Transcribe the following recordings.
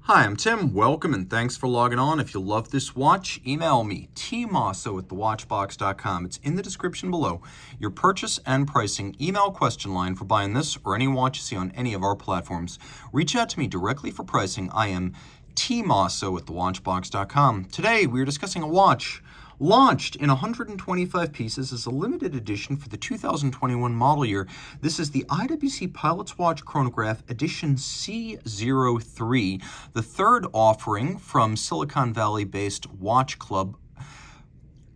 Hi, I'm Tim. Welcome and thanks for logging on. If you love this watch, email me, tmosso@thewatchbox.com. It's in the description below. Your purchase and pricing email question line for buying this or any watch you see on any of our platforms. Reach out to me directly for pricing. I am tmosso@thewatchbox.com. Today, we're discussing a watch launched in 125 pieces as a limited edition for the 2021 model year. This is the IWC Pilot's Watch Chronograph edition C.03, the third offering from Silicon Valley-based watch club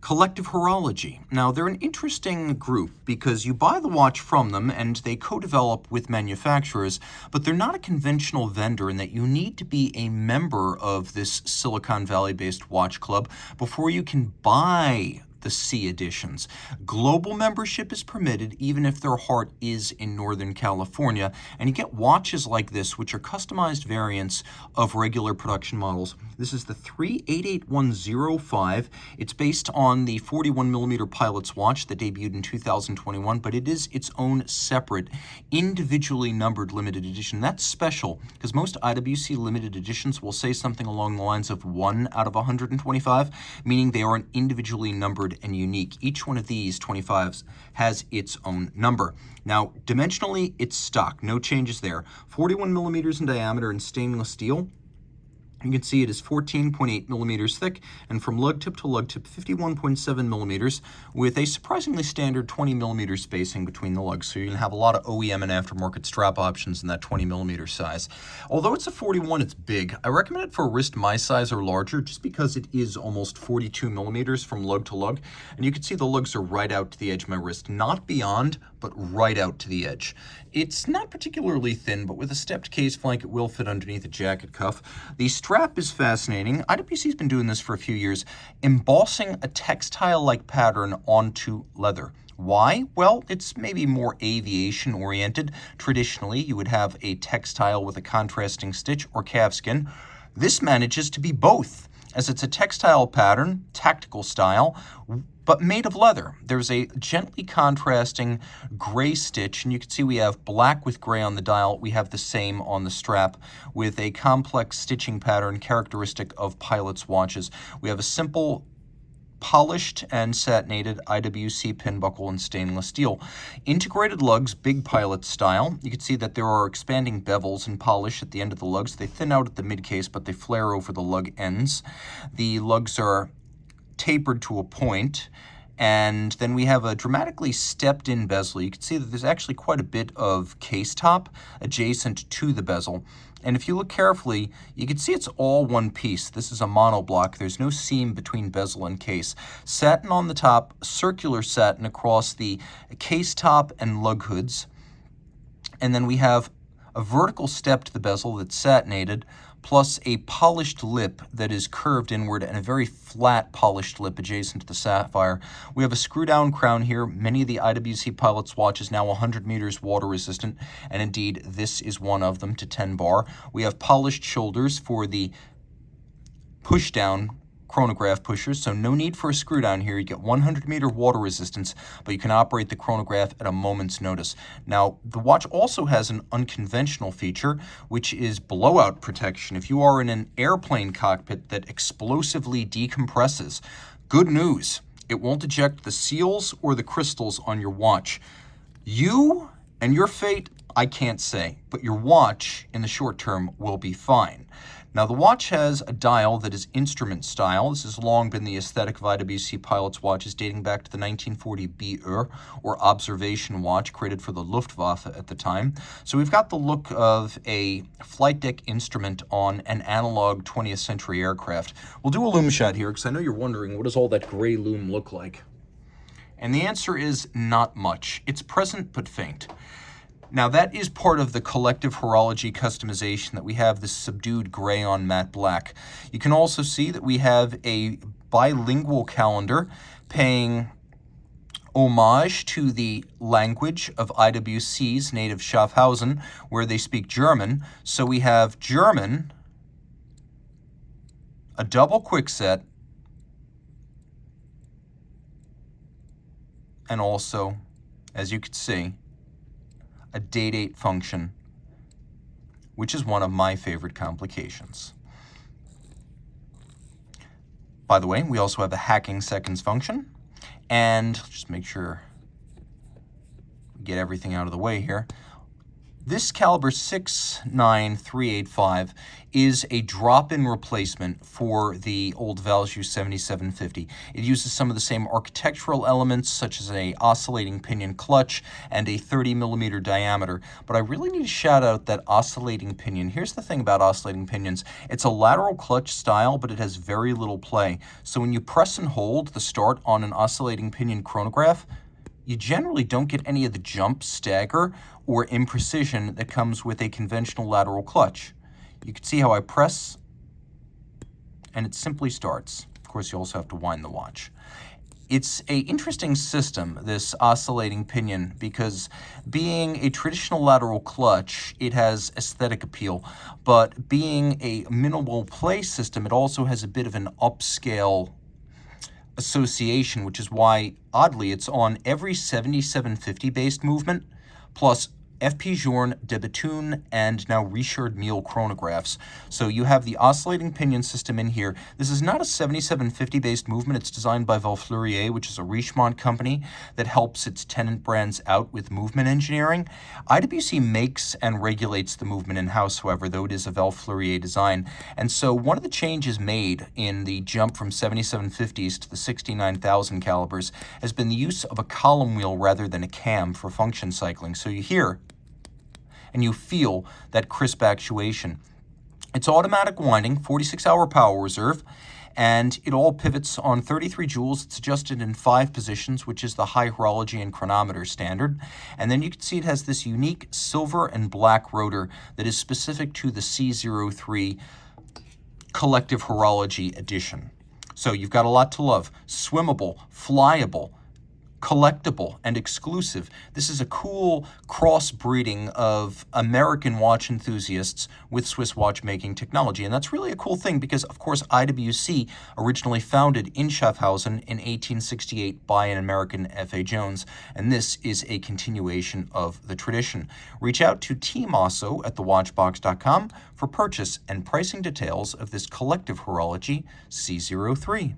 Collective Horology. Now, they're an interesting group because you buy the watch from them and they co-develop with manufacturers, but they're not a conventional vendor in that you need to be a member of this Silicon Valley-based watch club before you can buy the C editions. Global membership is permitted even if their heart is in Northern California, and you get watches like this, which are customized variants of regular production models. This is the 3881-05. It's based on the 41mm Pilot's watch that debuted in 2021, but it is its own separate, individually numbered limited edition. That's special because most IWC limited editions will say something along the lines of 1 out of 125, meaning they are an individually numbered and unique. Each one of these 25s has its own number. Now, dimensionally, it's stock. No changes there. 41 millimeters in diameter in stainless steel. You can see it is 14.8 millimeters thick, and from lug tip to lug tip, 51.7 millimeters, with a surprisingly standard 20 millimeter spacing between the lugs. So you can have a lot of OEM and aftermarket strap options in that 20 millimeter size. Although it's a 41, it's big. I recommend it for a wrist my size or larger, just because it is almost 42 millimeters from lug to lug. And you can see the lugs are right out to the edge of my wrist, not beyond, but right out to the edge. It's not particularly thin, but with a stepped case flank, it will fit underneath a jacket cuff. The strap is fascinating. IWC's been doing this for a few years, embossing a textile-like pattern onto leather. Why? Well, it's maybe more aviation-oriented. Traditionally, you would have a textile with a contrasting stitch or calfskin. This manages to be both, as it's a textile pattern, tactical style, but made of leather. There's a gently contrasting gray stitch, and you can see we have black with gray on the dial. We have the same on the strap with a complex stitching pattern characteristic of Pilot's watches. We have a simple polished and satinated IWC pin buckle in stainless steel. Integrated lugs, big Pilot style. You can see that there are expanding bevels and polish at the end of the lugs. They thin out at the mid case, but they flare over the lug ends. The lugs are tapered to a point, and then we have a dramatically stepped-in bezel. You can see that there's actually quite a bit of case top adjacent to the bezel. And if you look carefully, you can see it's all one piece. This is a monoblock. There's no seam between bezel and case. Satin on the top, circular satin across the case top and lug hoods. And then we have a vertical step to the bezel that's satinated, plus a polished lip that is curved inward and a very flat polished lip adjacent to the sapphire. We have a screw-down crown here. Many of the IWC Pilot's watches now 100 meters water resistant, and indeed this is one of them to 10 bar. We have polished shoulders for the push-down chronograph pushers, so no need for a screw down here. You get 100 meter water resistance, but you can operate the chronograph at a moment's notice. Now, the watch also has an unconventional feature, which is blowout protection. If you are in an airplane cockpit that explosively decompresses, good news, it won't eject the seals or the crystals on your watch. You and your fate, I can't say, but your watch in the short term will be fine. Now, the watch has a dial that is instrument style. This has long been the aesthetic of IWC Pilot's watches, dating back to the 1940 BR, or observation watch, created for the Luftwaffe at the time. So we've got the look of a flight deck instrument on an analog 20th century aircraft. We'll do a loom shot here, because I know you're wondering, what does all that gray loom look like? And the answer is not much. It's present but faint. Now, that is part of the Collective Horology customization, that we have this subdued gray on matte black. You can also see that we have a bilingual calendar paying homage to the language of IWC's native Schaffhausen, where they speak German. So we have German, a double quickset, and also, as you can see, a date function, which is one of my favorite complications. By the way, we also have a hacking seconds function. And just make sure we get everything out of the way here. This caliber 6.9385 is a drop-in replacement for the old Valjoux 7750. It uses some of the same architectural elements, such as an oscillating pinion clutch and a 30mm diameter. But I really need to shout out that oscillating pinion. Here's the thing about oscillating pinions. It's a lateral clutch style, but it has very little play. So when you press and hold the start on an oscillating pinion chronograph, you generally don't get any of the jump, stagger, or imprecision that comes with a conventional lateral clutch. You can see how I press, and it simply starts. Of course, you also have to wind the watch. It's an interesting system, this oscillating pinion, because being a traditional lateral clutch, it has aesthetic appeal, but being a minimal play system, it also has a bit of an upscale association, which is why, oddly, it's on every 7750 based movement, plus FP Journe, de Bethune, and now Richard Mille chronographs. So you have the oscillating pinion system in here. This is not a 7750 based movement. It's designed by Valfleurier, which is a Richemont company that helps its tenant brands out with movement engineering. IWC makes and regulates the movement in-house, however, though it is a Valfleurier design. And so one of the changes made in the jump from 7750s to the 69,000 calibers has been the use of a column wheel rather than a cam for function cycling. So you hear and you feel that crisp actuation. It's automatic winding, 46-hour power reserve, and it all pivots on 33 joules. It's adjusted in 5 positions, which is the high horology and chronometer standard. And then you can see it has this unique silver and black rotor that is specific to the C.03 Collective Horology Edition. So you've got a lot to love. Swimmable, flyable, collectible, and exclusive. This is a cool crossbreeding of American watch enthusiasts with Swiss watchmaking technology. And that's really a cool thing because, of course, IWC originally founded in Schaffhausen in 1868 by an American F.A. Jones. And this is a continuation of the tradition. Reach out to Team Mosso at thewatchbox.com for purchase and pricing details of this collective horology C.03.